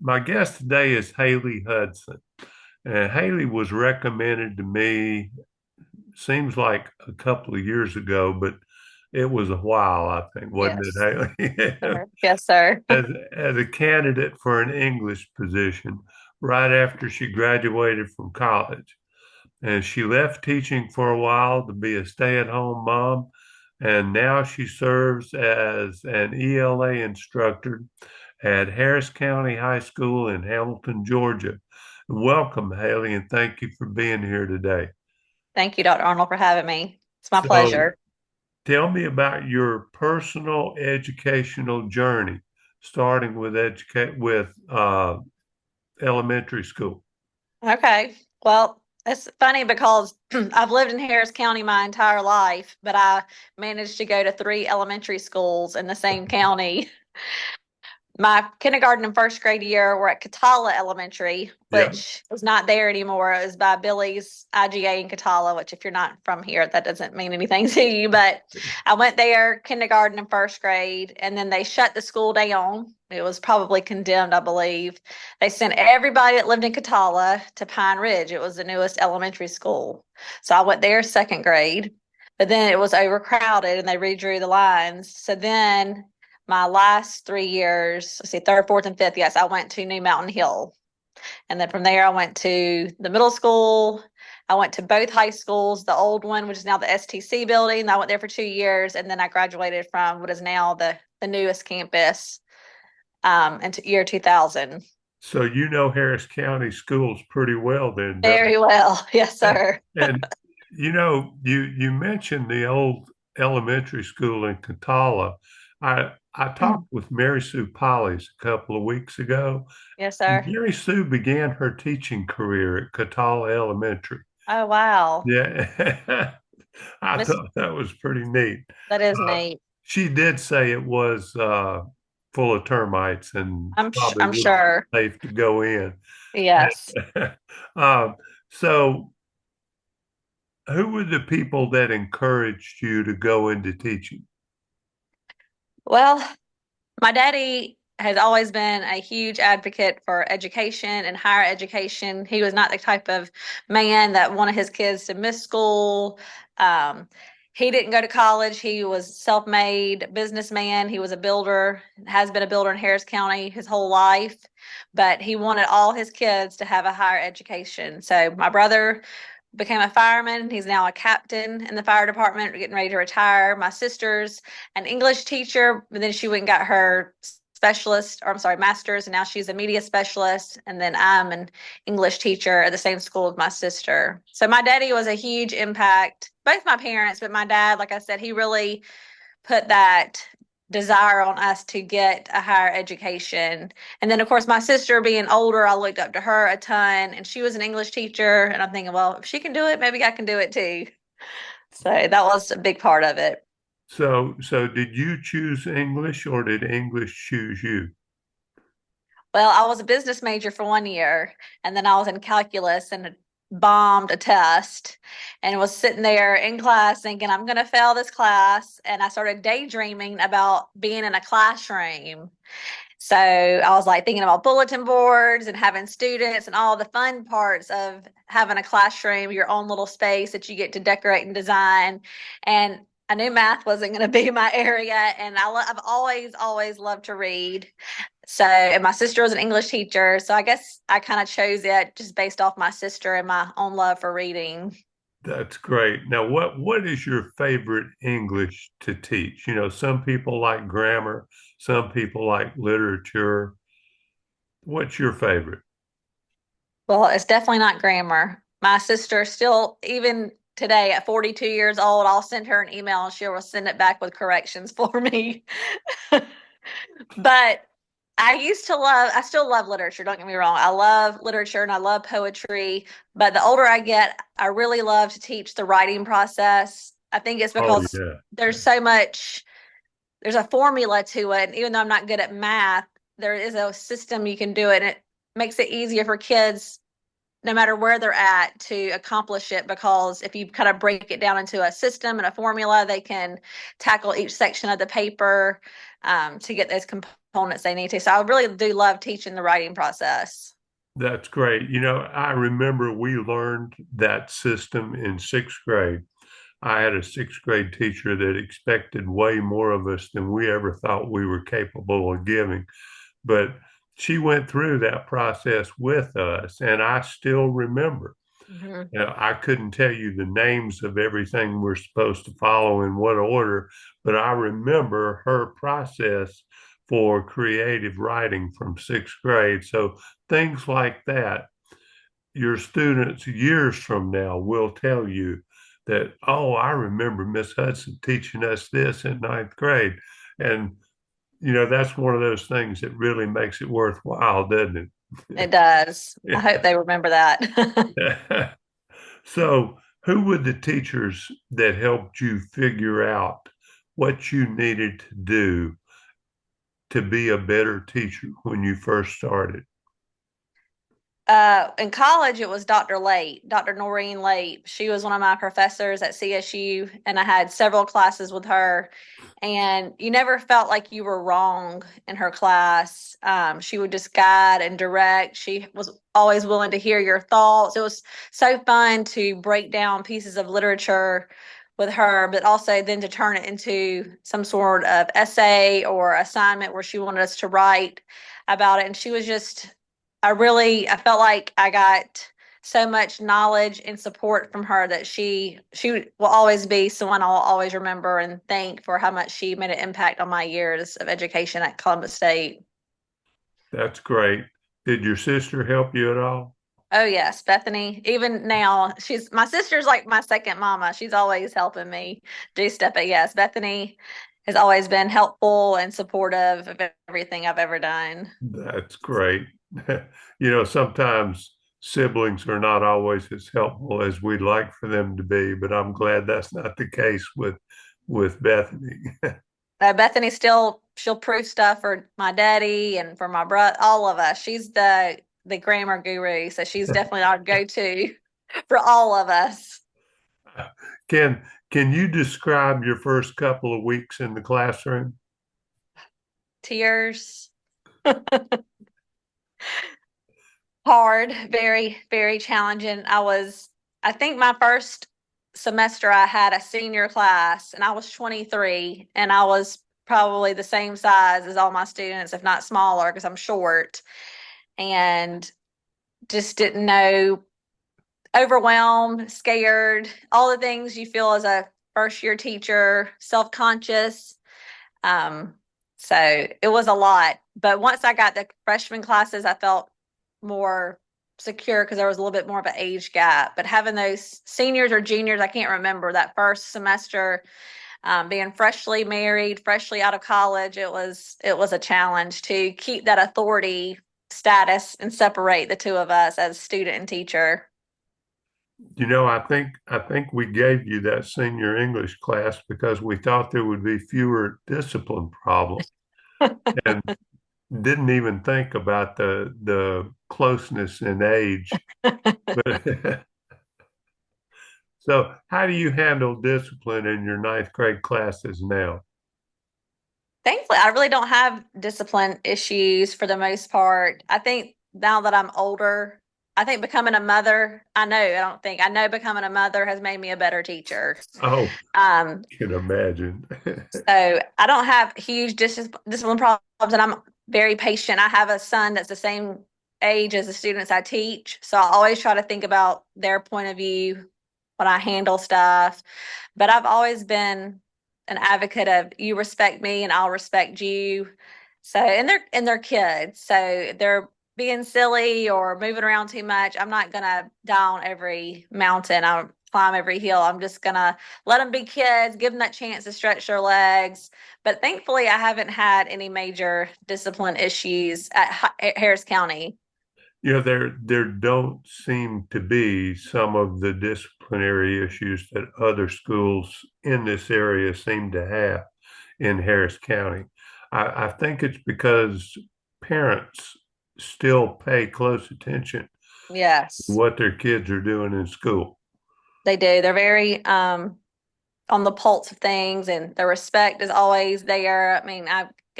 My guest today is Haley Hudson. And Haley was recommended to me, seems like a couple of years ago, but it was a while, I think, wasn't it, Yes, Haley? sir. Yes, sir. As a candidate for an English position right after she graduated from college. And she left teaching for a while to be a stay-at-home mom. And now she serves as an ELA instructor at Harris County High School in Hamilton, Georgia. Welcome, Haley, and thank you for being here today. Thank you, Dr. Arnold, for having me. It's my So, pleasure. tell me about your personal educational journey, starting with elementary school. Okay. Well, it's funny because I've lived in Harris County my entire life, but I managed to go to three elementary schools in the same county. My kindergarten and first grade year were at Catala Elementary, Yeah. which is not there anymore. It was by Billy's IGA in Catala, which if you're not from here, that doesn't mean anything to you. But I went there kindergarten and first grade, and then they shut the school down. It was probably condemned, I believe. They sent everybody that lived in Catala to Pine Ridge. It was the newest elementary school. So I went there second grade, but then it was overcrowded and they redrew the lines. So then my last 3 years, let's see, third, fourth, and fifth, yes, I went to New Mountain Hill. And then from there, I went to the middle school. I went to both high schools, the old one, which is now the STC building. I went there for 2 years. And then I graduated from what is now the newest campus into year 2000. So you know Harris County schools pretty well then, don't Very well. Yes, you? sir. And you mentioned the old elementary school in Catala. I talked with Mary Sue Polly's a couple of weeks ago. Yes, sir. Mary Sue began her teaching career at Catala Elementary. Oh, wow. Yeah, I Miss, thought that was pretty neat. that is Uh, neat. she did say it was full of termites and probably I'm wouldn't sure. be safe to go in. Yes. um, so, who were the people that encouraged you to go into teaching? Well, my daddy has always been a huge advocate for education and higher education. He was not the type of man that wanted his kids to miss school. Um, he didn't go to college. He was self-made businessman. He was a builder, has been a builder in Harris County his whole life, but he wanted all his kids to have a higher education. So my brother became a fireman. He's now a captain in the fire department, getting ready to retire. My sister's an English teacher, but then she went and got her specialist, or I'm sorry, master's, and now she's a media specialist. And then I'm an English teacher at the same school as my sister. So my daddy was a huge impact, both my parents, but my dad, like I said, he really put that desire on us to get a higher education. And then, of course, my sister being older, I looked up to her a ton, and she was an English teacher. And I'm thinking, well, if she can do it, maybe I can do it too. So that was a big part of it. So did you choose English or did English choose you? Well, I was a business major for 1 year, and then I was in calculus and bombed a test and was sitting there in class thinking, I'm going to fail this class. And I started daydreaming about being in a classroom. So I was like thinking about bulletin boards and having students and all the fun parts of having a classroom, your own little space that you get to decorate and design. And I knew math wasn't going to be my area. And I've always loved to read. So, and my sister was an English teacher. So I guess I kind of chose it just based off my sister and my own love for reading. That's great. Now, what is your favorite English to teach? You know, some people like grammar, some people like literature. What's your favorite? Well, it's definitely not grammar. My sister still, even today at 42 years old, I'll send her an email and she will send it back with corrections for me. But I still love literature. Don't get me wrong. I love literature and I love poetry. But the older I get, I really love to teach the writing process. I think it's Oh, because yeah. there's so much, there's a formula to it. And even though I'm not good at math, there is a system you can do it. And it makes it easier for kids no matter where they're at to accomplish it because if you kind of break it down into a system and a formula they can tackle each section of the paper to get those components they need to. So I really do love teaching the writing process. That's great. I remember we learned that system in sixth grade. I had a sixth grade teacher that expected way more of us than we ever thought we were capable of giving. But she went through that process with us, and I still remember. Mhm. I couldn't tell you the names of everything we're supposed to follow in what order, but I remember her process for creative writing from sixth grade. So things like that, your students years from now will tell you that, oh, I remember Miss Hudson teaching us this in ninth grade. And, that's one of those things that really makes it worthwhile, doesn't It does. I hope it? they remember that. So, who were the teachers that helped you figure out what you needed to do to be a better teacher when you first started? In college, it was Dr. Late, Dr. Noreen Late. She was one of my professors at CSU, and I had several classes with her. And you never felt like you were wrong in her class. She would just guide and direct. She was always willing to hear your thoughts. It was so fun to break down pieces of literature with her, but also then to turn it into some sort of essay or assignment where she wanted us to write about it. And she was just I felt like I got so much knowledge and support from her that she will always be someone I'll always remember and thank for how much she made an impact on my years of education at Columbus State. That's great. Did your sister help you at all? Oh yes, Bethany. Even now, she's my sister's like my second mama. She's always helping me do stuff. But yes, Bethany has always been helpful and supportive of everything I've ever done. That's great. Sometimes siblings are not always as helpful as we'd like for them to be, but I'm glad that's not the case with Bethany. Bethany still she'll proof stuff for my daddy and for my brother, all of us. She's the grammar guru, so she's definitely our go-to for all of us. Can you describe your first couple of weeks in the classroom? Tears, hard, very, very challenging. I think my first semester I had a senior class and I was 23 and I was probably the same size as all my students, if not smaller, because I'm short and just didn't know, overwhelmed, scared, all the things you feel as a first year teacher, self conscious. Um, so it was a lot. But once I got the freshman classes, I felt more secure because there was a little bit more of an age gap. But having those seniors or juniors, I can't remember that first semester, being freshly married, freshly out of college, it was a challenge to keep that authority status and separate the two of us as student and teacher. I think we gave you that senior English class because we thought there would be fewer discipline problems and didn't even think about the closeness in age. But so how do you handle discipline in your ninth grade classes now? Thankfully, I really don't have discipline issues for the most part. I think now that I'm older, I think becoming a mother, I know becoming a mother has made me a better teacher. Oh, Um, can imagine. so I don't have huge discipline problems, and I'm very patient. I have a son that's the same age as the students I teach, so I always try to think about their point of view when I handle stuff. But I've always been an advocate of you respect me and I'll respect you. So and they're kids, so they're being silly or moving around too much. I'm not gonna down every mountain. I climb every hill. I'm just gonna let them be kids, give them that chance to stretch their legs. But thankfully, I haven't had any major discipline issues at Harris County. There don't seem to be some of the disciplinary issues that other schools in this area seem to have in Harris County. I think it's because parents still pay close attention to Yes, what their kids are doing in school. they do. They're very on the pulse of things, and the respect is always there. I mean,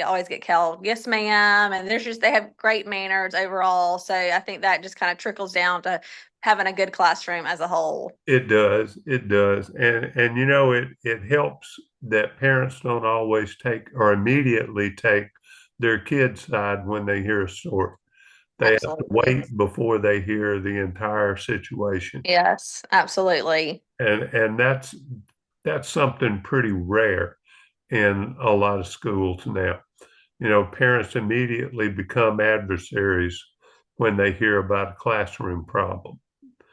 always get called yes ma'am, and they have great manners overall. So I think that just kind of trickles down to having a good classroom as a whole. It does. It does. And you know it helps that parents don't always take or immediately take their kid's side when they hear a story. They have to Absolutely. wait before they hear the entire situation. Yes, absolutely. And that's something pretty rare in a lot of schools now. You know, parents immediately become adversaries when they hear about a classroom problem.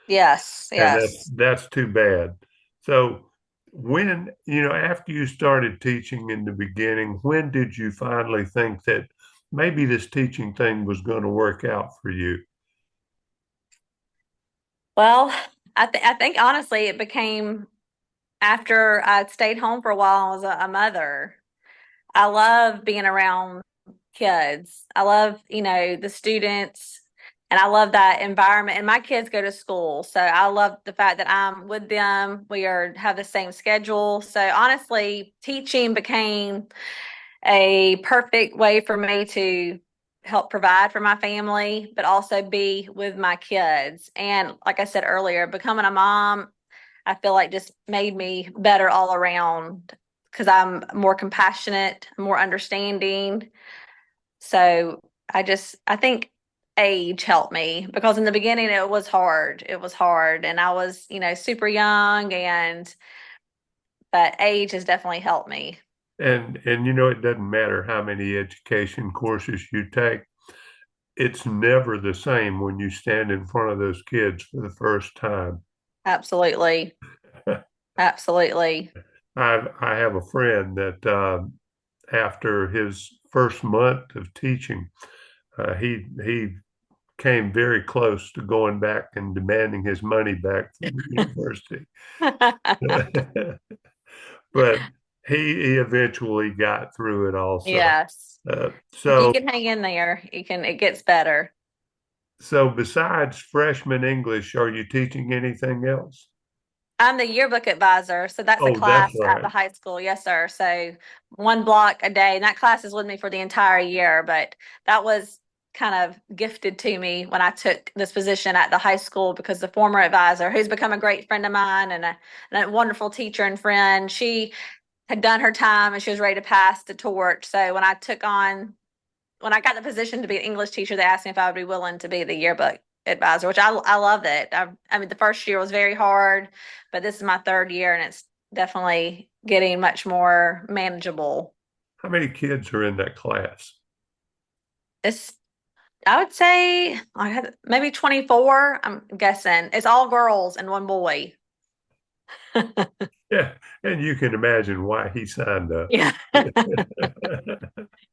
Yes, And yes. that's too bad. So when, you know, after you started teaching in the beginning, when did you finally think that maybe this teaching thing was going to work out for you? Well, I think honestly it became after I'd stayed home for a while and was a mother. I love being around kids. I love, the students, and I love that environment. And my kids go to school, so I love the fact that I'm with them. We have the same schedule. So honestly, teaching became a perfect way for me to help provide for my family, but also be with my kids. And like I said earlier, becoming a mom, I feel like just made me better all around because I'm more compassionate, more understanding. So I think age helped me because in the beginning it was hard. It was hard. And I was, super young, but age has definitely helped me. And you know, it doesn't matter how many education courses you take. It's never the same when you stand in front of those kids for the first time. Absolutely. Absolutely. I have a friend that after his first month of teaching, he came very close to going back and demanding his money back from the university. But he eventually got through it also. Yes. Uh, If you so can hang in there, it gets better. so besides freshman English, are you teaching anything else? I'm the yearbook advisor, so that's a Oh, that's class at the right. high school. Yes, sir. So one block a day, and that class is with me for the entire year. But that was kind of gifted to me when I took this position at the high school because the former advisor, who's become a great friend of mine and a wonderful teacher and friend, she had done her time and she was ready to pass the torch. So when I got the position to be an English teacher, they asked me if I would be willing to be the yearbook advisor, which I love it. I mean, the first year was very hard, but this is my third year and it's definitely getting much more manageable. How many kids are in that class? It's, I would say I had maybe 24. I'm guessing it's all girls and one boy. Yeah, and you can imagine why he signed up. Yeah.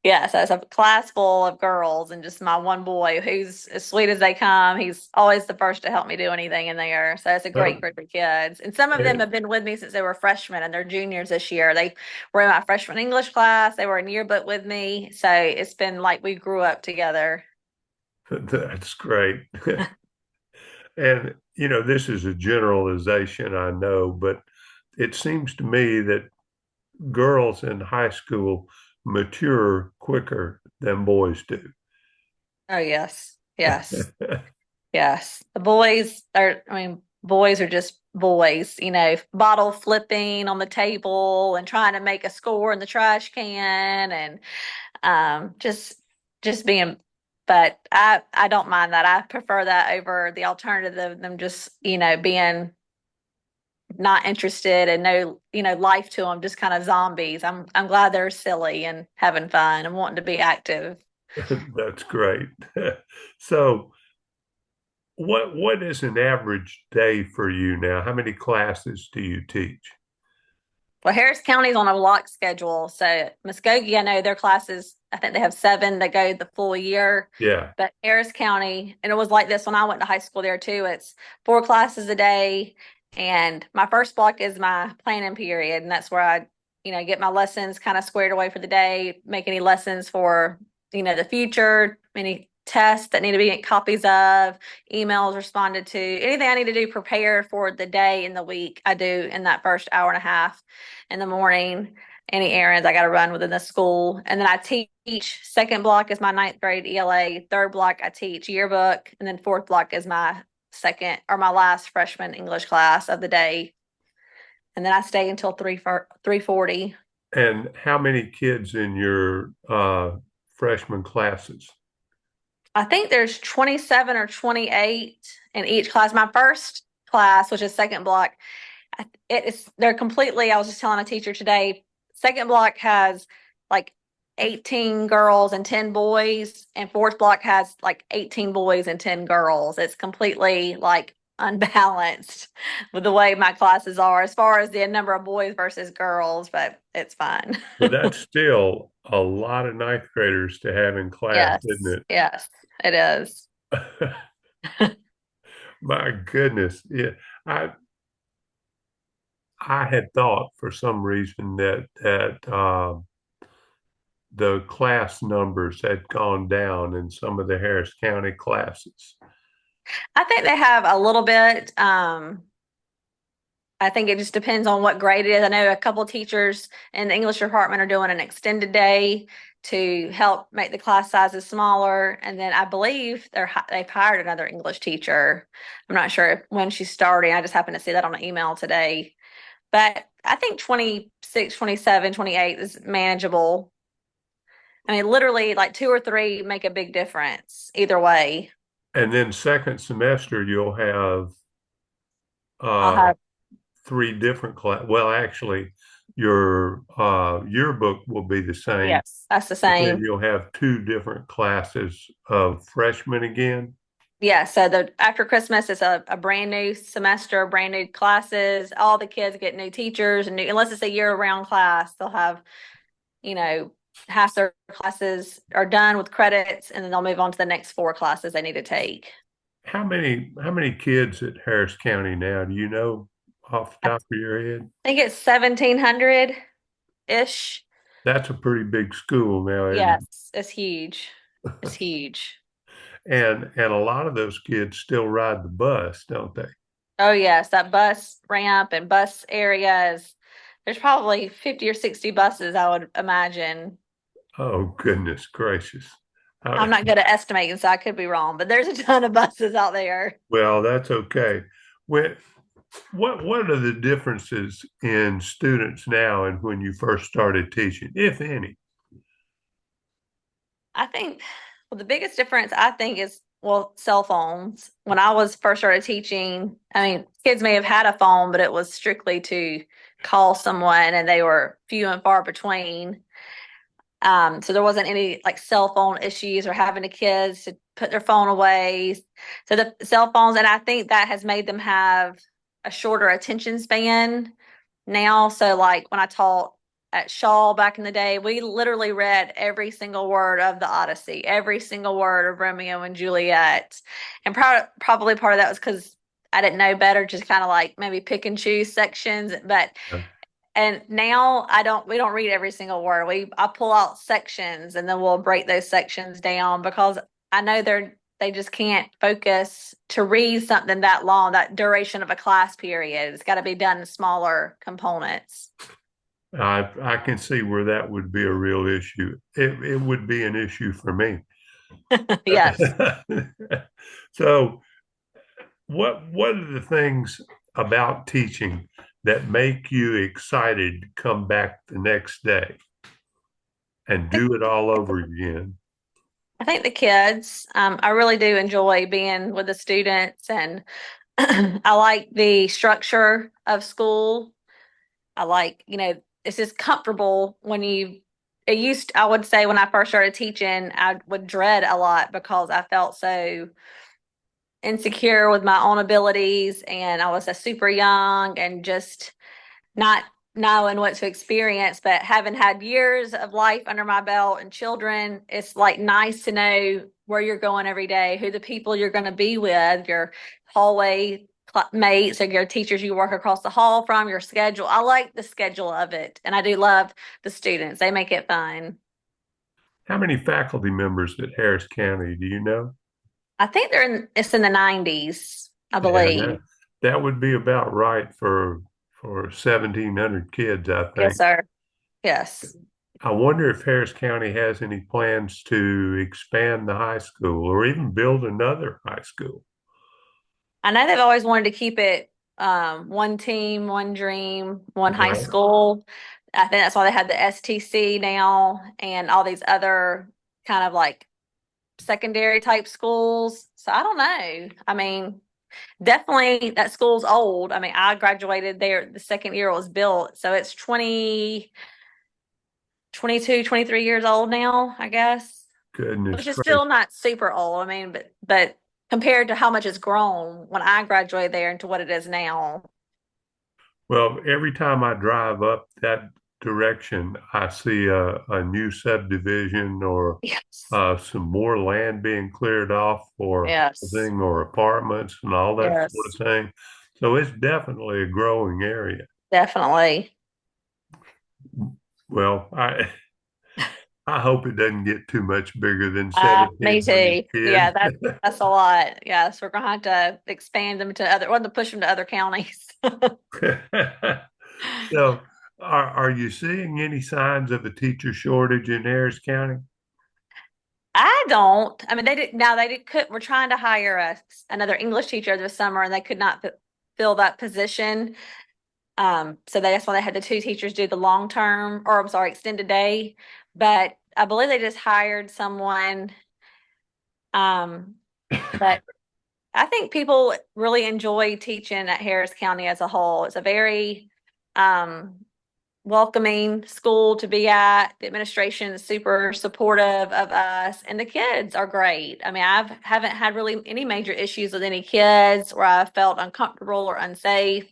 Yeah, so it's a class full of girls and just my one boy who's as sweet as they come. He's always the first to help me do anything in there. So it's a great Well, group of kids. And some of them and have been with me since they were freshmen and they're juniors this year. They were in my freshman English class. They were in yearbook with me. So it's been like we grew up together. that's great. And, you know, this is a generalization, I know, but it seems to me that girls in high school mature quicker than boys do. Oh, yes. Yes. Yes. Boys are just boys, bottle flipping on the table and trying to make a score in the trash can and just being, but I don't mind that. I prefer that over the alternative of them just, being not interested and no, life to them, just kind of zombies. I'm glad they're silly and having fun and wanting to be active. That's great. So, what is an average day for you now? How many classes do you teach? Well, Harris County's on a block schedule. So Muskogee, I know their classes, I think they have 7 that go the full year. Yeah. But Harris County, and it was like this when I went to high school there too. It's 4 classes a day. And my first block is my planning period. And that's where I, get my lessons kind of squared away for the day, make any lessons for, the future, any tests that need to be copies of, emails responded to, anything I need to do prepare for the day and the week, I do in that first hour and a half in the morning. any errands I got to run within the school. And then I teach. Second block is my ninth grade ELA. Third block I teach yearbook, and then fourth block is my second or my last freshman English class of the day. And then I stay until 3:40. And how many kids in your freshman classes? I think there's 27 or 28 in each class. My first class, which is second block, they're completely. I was just telling a teacher today. Second block has like 18 girls and 10 boys, and fourth block has like 18 boys and 10 girls. It's completely like unbalanced with the way my classes are as far as the number of boys versus girls, but it's fine. But that's still a lot of ninth graders to have in class, Yes, isn't yes, it is. it? My goodness. Yeah. I I had thought for some reason that the class numbers had gone down in some of the Harris County classes. I think they have a little bit. I think it just depends on what grade it is. I know a couple of teachers in the English department are doing an extended day to help make the class sizes smaller. And then I believe they've hired another English teacher. I'm not sure when she's starting. I just happened to see that on an email today. But I think 26, 27, 28 is manageable. I mean, literally, like two or three make a big difference either way. And then second semester, you'll have I'll uh, have, three different class. Well, actually, your yearbook will be the same, yes, that's the but then same. you'll have two different classes of freshmen again. Yeah, so the after Christmas it's a brand new semester, brand new classes. All the kids get new teachers and new, unless it's a year-round class, they'll have, you know, half their classes are done with credits and then they'll move on to the next four classes they need to take. How many kids at Harris County now? Do you know off the I top of your head? think it's 1,700-ish. That's a pretty big school now, isn't Yes, it's huge. It's it? huge. And a lot of those kids still ride the bus, don't they? Oh yes, that bus ramp and bus areas. There's probably 50 or 60 buses, I would imagine. Oh, goodness gracious. Uh, I'm not good at estimating, so I could be wrong, but there's a ton of buses out there. well, that's okay. When, what are the differences in students now and when you first started teaching, if any? I think, well, the biggest difference I think is, well, cell phones. When I was first started teaching, I mean, kids may have had a phone, but it was strictly to call someone and they were few and far between. So there wasn't any like cell phone issues or having the kids to put their phone away. So the cell phones, and I think that has made them have a shorter attention span now. So like when I taught at Shaw back in the day, we literally read every single word of the Odyssey, every single word of Romeo and Juliet. And probably part of that was because I didn't know better, just kind of like maybe pick and choose sections. But Uh, and now we don't read every single word. I pull out sections and then we'll break those sections down because I know they just can't focus to read something that long, that duration of a class period. It's got to be done in smaller components. I can see where that would be a real issue. It would be an issue for me. Yes. So, what are the things about teaching that make you excited to come back the next day and do it all over again? I think the kids, I really do enjoy being with the students and I like the structure of school. I like, it's just comfortable when I would say when I first started teaching, I would dread a lot because I felt so insecure with my own abilities and I was a super young and just not knowing what to experience, but having had years of life under my belt and children, it's like nice to know where you're going every day, who the people you're going to be with, your hallway mates or your teachers you work across the hall from, your schedule. I like the schedule of it. And I do love the students. They make it fun. How many faculty members at Harris County do you know? I think it's in the 90s, I Yeah, believe. that would be about right for 1,700 kids, I Yes, think. sir. Yes. I wonder if Harris County has any plans to expand the high school or even build another high school. I know they've always wanted to keep it one team, one dream, one high Right. school. I think that's why they had the STC now and all these other kind of like secondary type schools. So I don't know. I mean, definitely that school's old. I mean, I graduated there the second year it was built. So it's 22, 23 years old now, I guess, Goodness which is still gracious. not super old. I mean, but compared to how much it's grown when I graduated there into what it is now. Well, every time I drive up that direction, I see a new subdivision or Yes. some more land being cleared off for Yes. housing or apartments and all that sort of Yes. thing. So it's definitely a growing area. Definitely. Well, I hope it doesn't get too much bigger than Me 1,700 too. Yeah, kids. that's a lot. Yes, we're gonna have to expand them to other, or to push them to other counties. So, are you seeing any signs of a teacher shortage in Harris County? I don't. I mean, they did. Now they did. Could we're trying to hire another English teacher this summer, and they could not fill that position. So that's why they had the two teachers do the long term, or I'm sorry, extended day. But I believe they just hired someone. Um, but I think people really enjoy teaching at Harris County as a whole. It's a very um, welcoming school to be at. The administration is super supportive of us, and the kids are great. I mean, haven't had really any major issues with any kids where I felt uncomfortable or unsafe.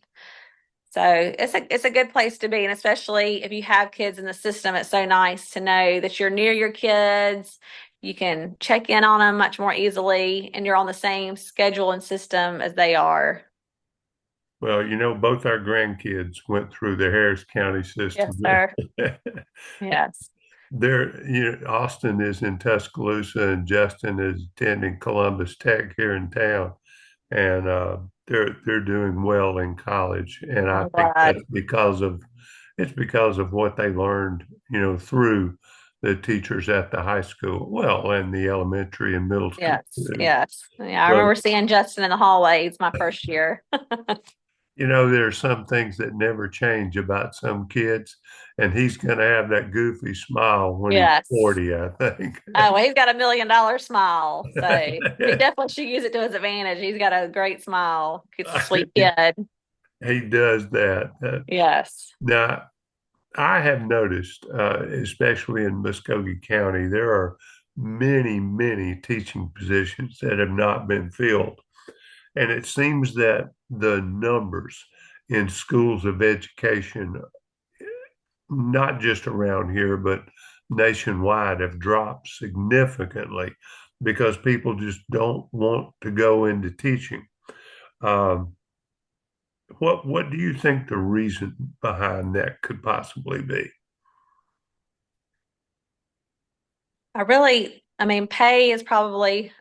So it's a good place to be, and especially if you have kids in the system, it's so nice to know that you're near your kids. You can check in on them much more easily, and you're on the same schedule and system as they are. Well, both our grandkids went through the Harris County Yes, system. sir. Yes. Austin is in Tuscaloosa and Justin is attending Columbus Tech here in town, and they're doing well in college. And I I'm think glad. it's because of what they learned, through the teachers at the high school, well, and the elementary and middle school Yes, too. yes. Yeah, I But remember seeing Justin in the hallways my first year. there are some things that never change about some kids, and he's going to have that goofy smile when he's Yes. 40, I think. Oh, well, he's got $1 million smile, so he definitely should use it to his advantage. He's got a great smile. He's a sweet kid. He does that. Yes. Now, I have noticed, especially in Muskogee County, there are many, many teaching positions that have not been filled. And it seems that the numbers in schools of education, not just around here, but nationwide, have dropped significantly because people just don't want to go into teaching. Um, what do you think the reason behind that could possibly be? I mean, pay is probably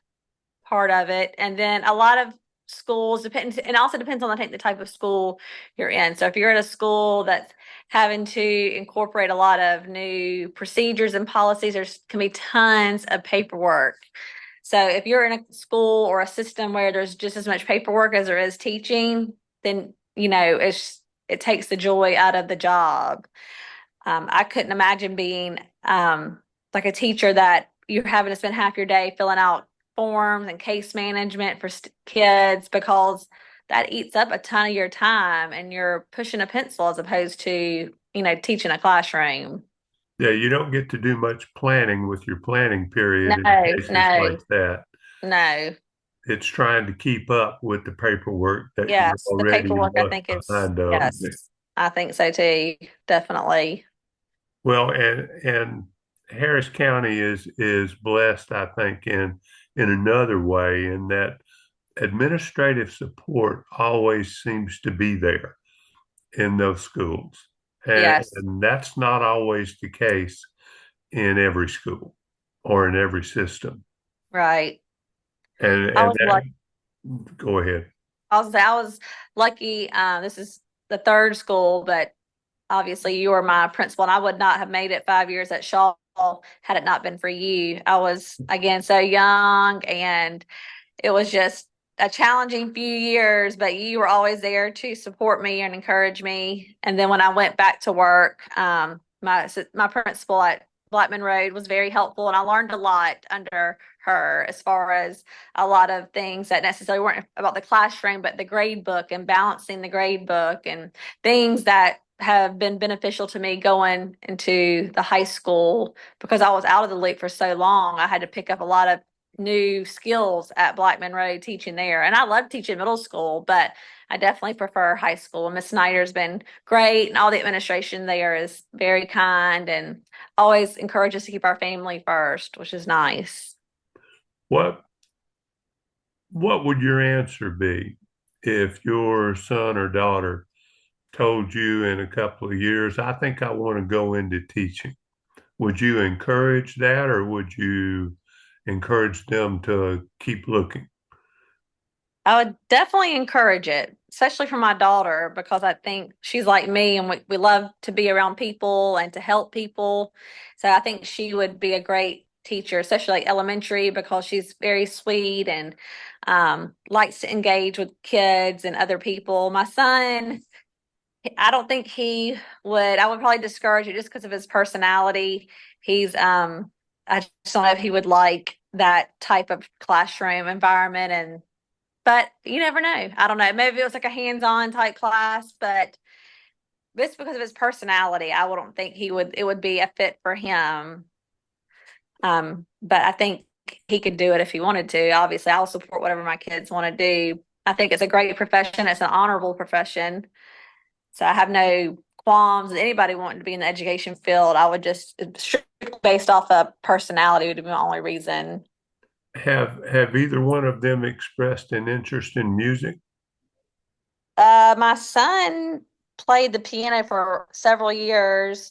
part of it. And then a lot of schools depends, and also depends on, I think, the type of school you're in. So if you're at a school that's having to incorporate a lot of new procedures and policies, there's can be tons of paperwork. So if you're in a school or a system where there's just as much paperwork as there is teaching, then it takes the joy out of the job. I couldn't imagine being like a teacher that you're having to spend half your day filling out forms and case management for kids because that eats up a ton of your time and you're pushing a pencil as opposed to, teaching a classroom. Yeah, you don't get to do much planning with your planning period No, in cases like no, that. no. It's trying to keep up with the paperwork that you're Yes, the already paperwork I think is, behind of. yes, I think so too. Definitely. Well, and Harris County is blessed, I think, in another way, in that administrative support always seems to be there in those schools. Yes, And that's not always the case in every school or in every system. right. And I and was that, lucky. go ahead. I was lucky. This is the third school, but obviously you were my principal, and I would not have made it 5 years at Shaw had it not been for you. I was, again, so young, and it was just a challenging few years, but you were always there to support me and encourage me. And then when I went back to work, my principal at Blackman Road was very helpful, and I learned a lot under her as far as a lot of things that necessarily weren't about the classroom, but the grade book and balancing the grade book and things that have been beneficial to me going into the high school because I was out of the loop for so long. I had to pick up a lot of new skills at Blackman Road teaching there. And I love teaching middle school, but I definitely prefer high school. Miss Snyder's been great, and all the administration there is very kind and always encourages us to keep our family first, which is nice. What what would your answer be if your son or daughter told you in a couple of years, I think I want to go into teaching? Would you encourage that, or would you encourage them to keep looking? I would definitely encourage it, especially for my daughter, because I think she's like me and we love to be around people and to help people. So I think she would be a great teacher, especially like elementary, because she's very sweet and likes to engage with kids and other people. My son, I don't think he would, I would probably discourage it just because of his personality. He's, I just don't know if he would like that type of classroom environment, and but you never know. I don't know. Maybe it was like a hands-on type class, but just because of his personality, I wouldn't think it would be a fit for him. But I think he could do it if he wanted to. Obviously, I'll support whatever my kids want to do. I think it's a great profession. It's an honorable profession. So I have no qualms with anybody wanting to be in the education field. I would just strictly based off of personality would be my only reason. Have either one of them expressed an interest in music? My son played the piano for several years,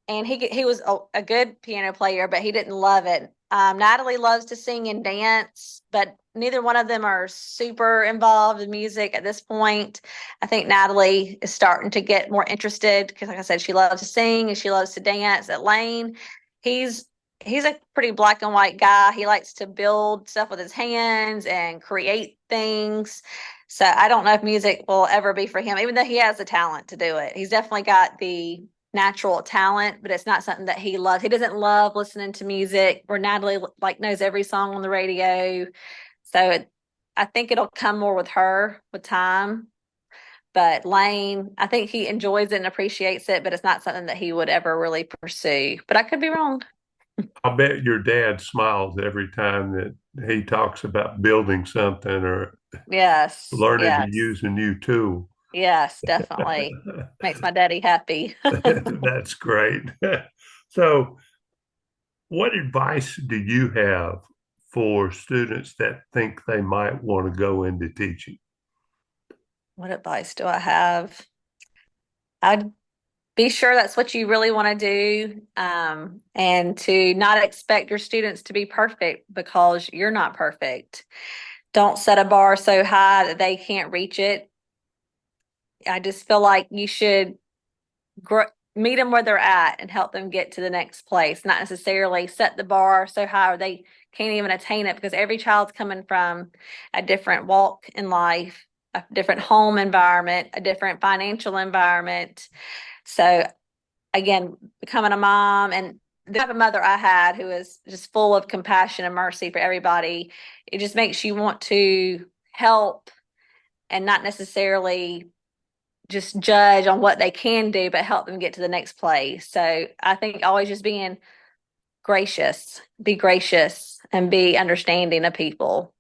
and he was a good piano player, but he didn't love it. Natalie loves to sing and dance, but neither one of them are super involved in music at this point. I think Natalie is starting to get more interested because, like I said, she loves to sing and she loves to dance. At Lane, he's he's a pretty black and white guy. He likes to build stuff with his hands and create things. So I don't know if music will ever be for him, even though he has the talent to do it. He's definitely got the natural talent, but it's not something that he loves. He doesn't love listening to music. Where Natalie like knows every song on the radio, so I think it'll come more with her with time. But Lane, I think he enjoys it and appreciates it, but it's not something that he would ever really pursue. But I could be wrong. I bet your dad smiles every time that he talks about building something or Yes, learning to yes, use a new tool. yes, definitely makes my daddy happy. That's great. So, what advice do you have for students that think they might want to go into teaching? What advice do I have? I'd be sure that's what you really want to do, and to not expect your students to be perfect because you're not perfect. Don't set a bar so high that they can't reach it. I just feel like you should meet them where they're at and help them get to the next place, not necessarily set the bar so high or they can't even attain it, because every child's coming from a different walk in life, a different home environment, a different financial environment. So again, becoming a mom and the type of mother I had who is just full of compassion and mercy for everybody, it just makes you want to help and not necessarily just judge on what they can do, but help them get to the next place. So I think always just being be gracious and be understanding of people.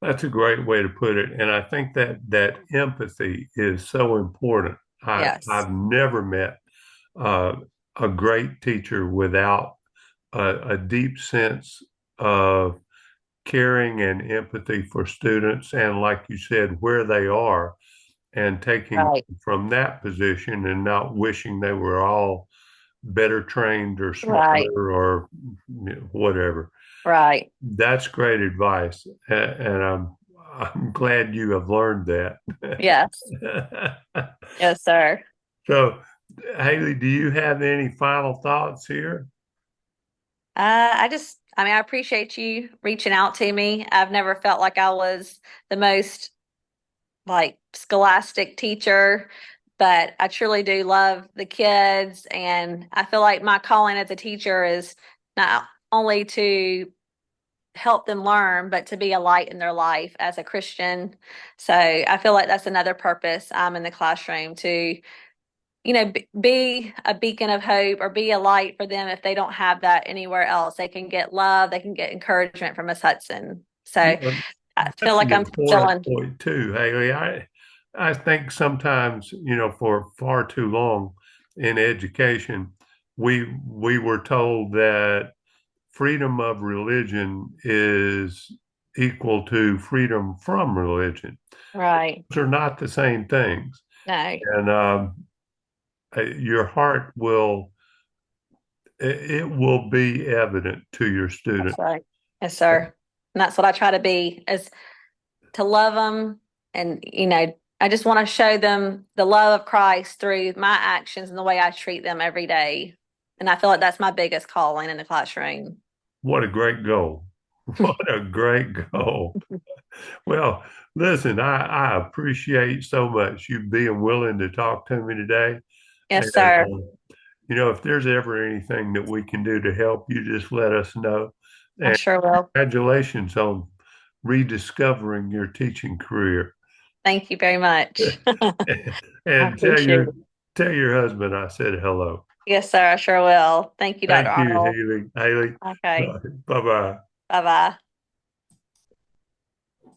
That's a great way to put it. And I think that empathy is so important. Yes. I've never met uh, a great teacher without a deep sense of caring and empathy for students, and like you said, where they are, and taking Right. from that position and not wishing they were all better trained or Right. smarter or whatever. Right. That's great advice, and I'm glad you have learned that. Yes. Yes, sir. So Haley, do you have any final thoughts here? I mean, I appreciate you reaching out to me. I've never felt like I was the most like scholastic teacher, but I truly do love the kids. And I feel like my calling as a teacher is not only to help them learn, but to be a light in their life as a Christian. So I feel like that's another purpose I'm in the classroom to, be a beacon of hope or be a light for them if they don't have that anywhere else. They can get love, they can get encouragement from Miss Hudson. So You know, I feel that's like an I'm important fulfilling. point too, Haley. I think sometimes, for far too long in education, we were told that freedom of religion is equal to freedom from religion. Right. Those are not the same things. No, And your heart it will be evident to your that's student. right. Yes, sir. And that's what I try to be is to love them. And, I just want to show them the love of Christ through my actions and the way I treat them every day. And I feel like that's my biggest calling in the classroom. What a great goal. What a great goal. Well, listen, I appreciate so much you being willing to talk to me today. And, Yes, sir. if there's ever anything that we can do to help you, just let us know. I And sure will. congratulations on rediscovering your teaching career. Thank you very much. I And appreciate it. tell your husband I said hello. Yes, sir. I sure will. Thank you, Dr. Thank you, Arnold. Haley. Haley, Okay. bye bye. Bye bye.